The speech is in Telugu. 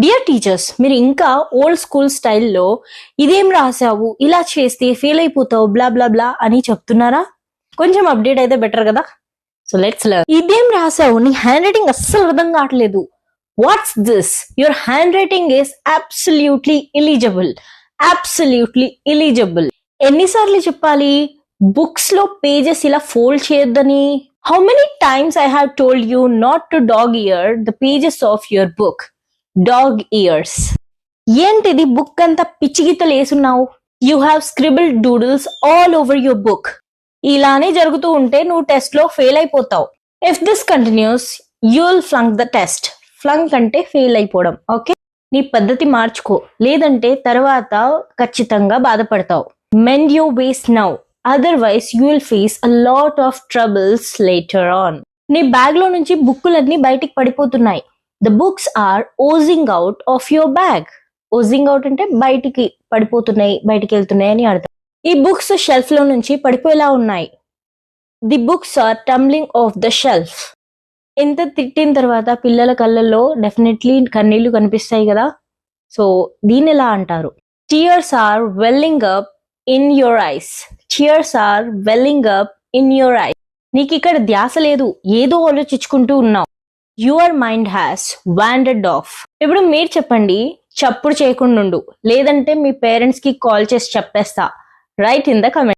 డియర్ టీచర్స్, మీరు ఇంకా ఓల్డ్ స్కూల్ స్టైల్లో ఇదేం రాసావు, ఇలా చేస్తే ఫెయిల్ అయిపోతావు, బ్లా బ్లా బ్లా అని చెప్తున్నారా? కొంచెం అప్డేట్ అయితే బెటర్ కదా. So let's learn. ఇదేం రాసావు, నీ హ్యాండ్ రైటింగ్ అస్సలు అర్థం కావట్లేదు. What's this? Your handwriting is absolutely illegible. Absolutely illegible. ఎన్నిసార్లు చెప్పాలి బుక్స్ లో పేజెస్ ఇలా ఫోల్డ్ చేయొద్దని? How many times I have told you not to dog ear the pages of your book? Dog ears. ఏంటిది బుక్ అంతా పిచ్చి గీతలు వేసున్నావు? You have scribbled doodles all over your book. ఇలానే జరుగుతూ ఉంటే నువ్వు టెస్ట్ లో ఫెయిల్ అయిపోతావు. If this continues you will flunk the test. Flunk అంటే ఫెయిల్ అయిపోవడం. ఓకే, నీ పద్ధతి మార్చుకో, లేదంటే తర్వాత ఖచ్చితంగా బాధపడతావు. Mend your ways now, otherwise you will face a lot of troubles later on. నీ బ్యాగ్ లో నుంచి బుక్కులన్నీ బయటికి పడిపోతున్నాయి. The books are oozing out of your bag. Oozing out అంటే బయటికి పడిపోతున్నాయి, బయటికి వెళ్తున్నాయి అని అర్థం. ఈ బుక్స్ షెల్ఫ్ లో నుంచి పడిపోయేలా ఉన్నాయి. The books are tumbling off the shelf. ఎంత తిట్టిన తర్వాత పిల్లల కళ్ళల్లో డెఫినెట్లీ కన్నీళ్లు కనిపిస్తాయి కదా. సో దీన్ని ఎలా అంటారు? Tears are welling up in your eyes. Tears are welling up in your eyes. నీకు ఇక్కడ ధ్యాస లేదు, ఏదో ఆలోచించుకుంటూ ఉన్నావు. Your mind has wandered of. ఇప్పుడు మీరు చెప్పండి, చప్పుడు చేయకుండా ఉండు, లేదంటే మీ పేరెంట్స్ కి కాల్ చేసి చెప్పేస్తా. Right in the comment.